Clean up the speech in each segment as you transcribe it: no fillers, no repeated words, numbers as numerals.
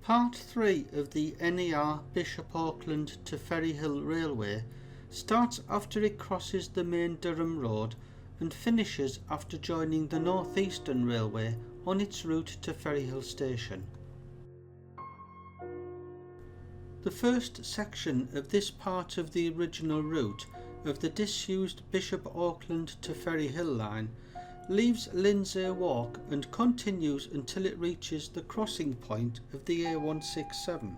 Part 3 of the NER Bishop Auckland to Ferryhill Railway starts after it crosses the main Durham Road and finishes after joining the North Eastern Railway on its route to Ferryhill Station. The first section of this part of the original route of the disused Bishop Auckland to Ferryhill line leaves Lindsay Walk and continues until it reaches the crossing point of the A167.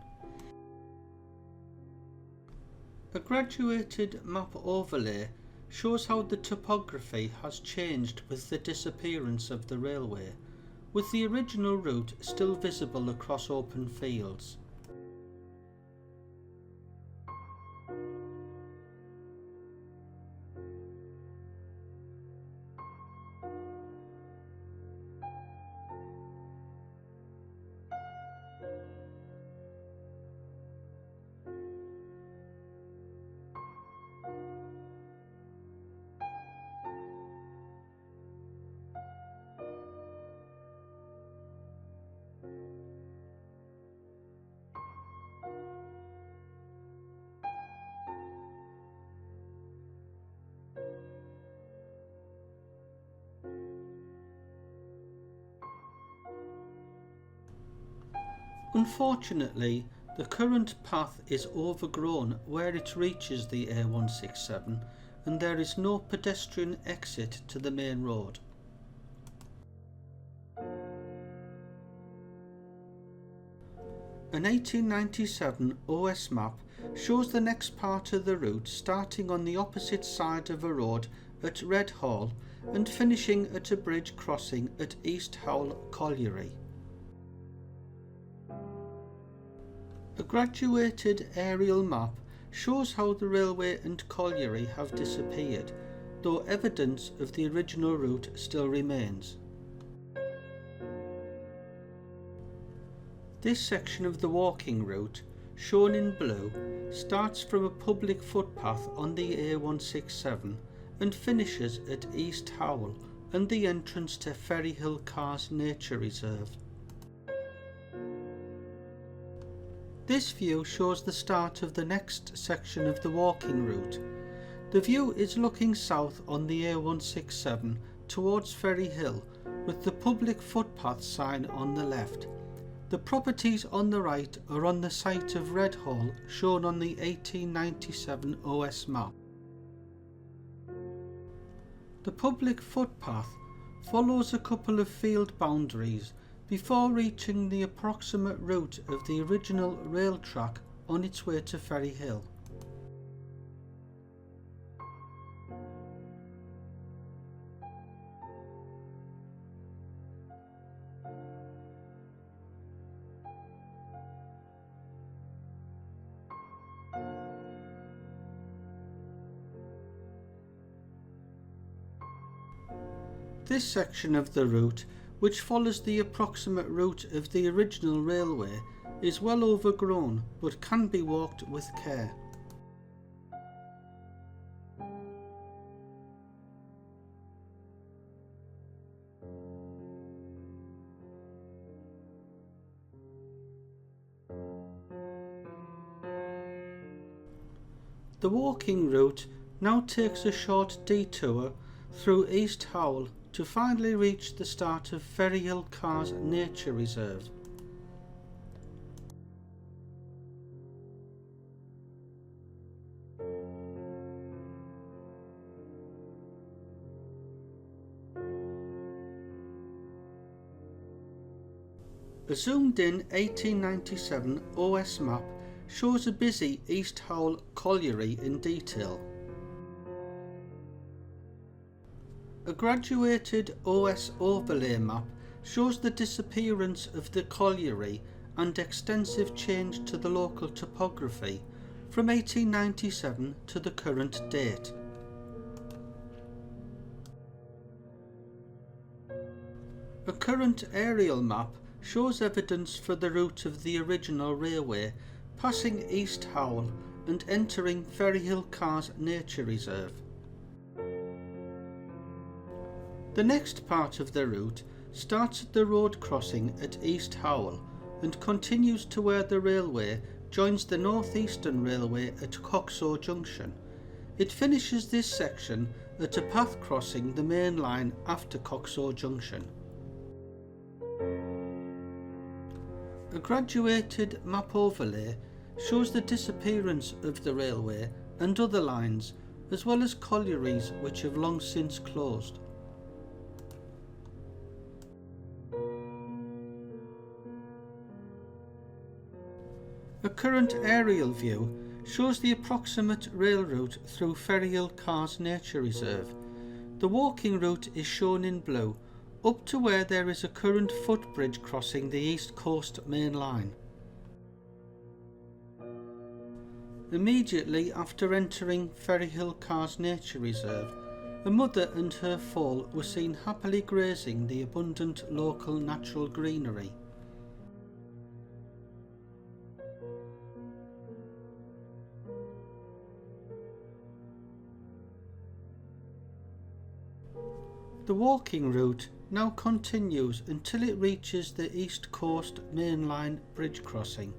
A graduated map overlay shows how the topography has changed with the disappearance of the railway, with the original route still visible across open fields. Unfortunately, the current path is overgrown where it reaches the A167 and there is no pedestrian exit to the main road. An 1897 OS map shows the next part of the route starting on the opposite side of a road at Howle and finishing at a bridge crossing at East Howle Colliery. A graduated aerial map shows how the railway and colliery have disappeared, though evidence of the original route still remains. This section of the walking route, shown in blue, starts from a public footpath on the A167 and finishes at East Howle and the entrance to Ferryhill Carrs Nature Reserve. This view shows the start of the next section of the walking route. The view is looking south on the A167 towards Ferryhill, with the public footpath sign on the left. The properties on the right are on the site of Howle, shown on the 1897 OS map. The public footpath follows a couple of field boundaries before reaching the approximate route of the original rail track on its way to Ferryhill. This section of the route, which follows the approximate route of the original railway, is well overgrown but can be walked with care. The walking route now takes a short detour through East Howle to finally reach the start of Ferryhill Carrs Nature Reserve. A zoomed-in 1897 OS map shows a busy East Howle colliery in detail. A graduated OS overlay map shows the disappearance of the colliery and extensive change to the local topography from 1897 to the current date. A current aerial map shows evidence for the route of the original railway passing East Howle and entering Ferryhill Carrs Nature Reserve. The next part of the route starts at the road crossing at East Howle, and continues to where the railway joins the North Eastern Railway at Coxoe Junction. It finishes this section at a path crossing the main line after Coxoe Junction. A graduated map overlay shows the disappearance of the railway and other lines, as well as collieries which have long since closed. A current aerial view shows the approximate rail route through Ferryhill Carrs Nature Reserve. The walking route is shown in blue, up to where there is a current footbridge crossing the East Coast Mainline. Immediately after entering Ferryhill Carrs Nature Reserve, a mother and her foal were seen happily grazing the abundant local natural greenery. The walking route now continues until it reaches the East Coast Mainline bridge crossing.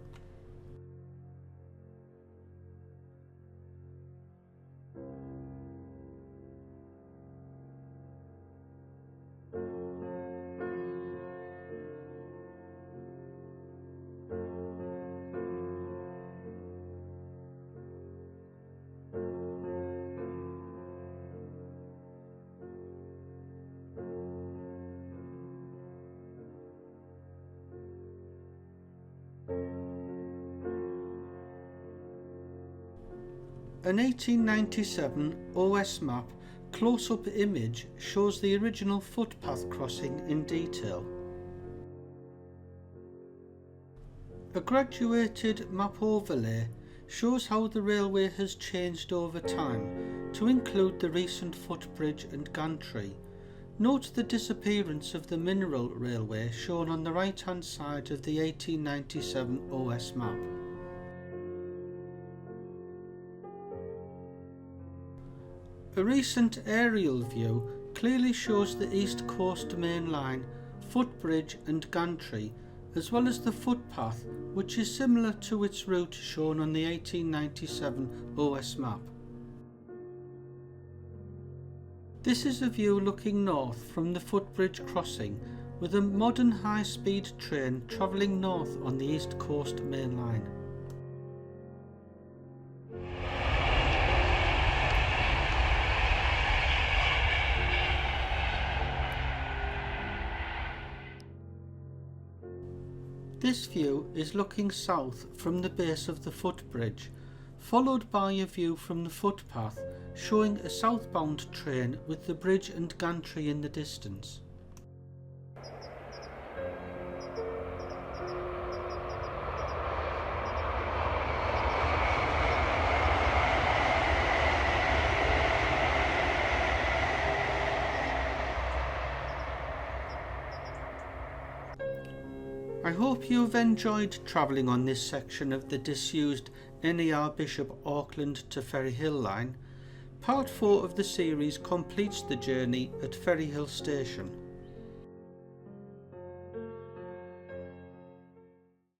An 1897 OS map close-up image shows the original footpath crossing in detail. A graduated map overlay shows how the railway has changed over time to include the recent footbridge and gantry. Note the disappearance of the mineral railway shown on the right-hand side of the 1897 OS map. A recent aerial view clearly shows the East Coast Main Line, footbridge and gantry, as well as the footpath, which is similar to its route shown on the 1897 OS map. This is a view looking north from the footbridge crossing, with a modern high-speed train travelling north on the East Coast Main Line. This view is looking south from the base of the footbridge, followed by a view from the footpath showing a southbound train with the bridge and gantry in the distance. I hope you've enjoyed travelling on this section of the disused NER Bishop Auckland to Ferryhill line. Part 4 of the series completes the journey at Ferryhill Station.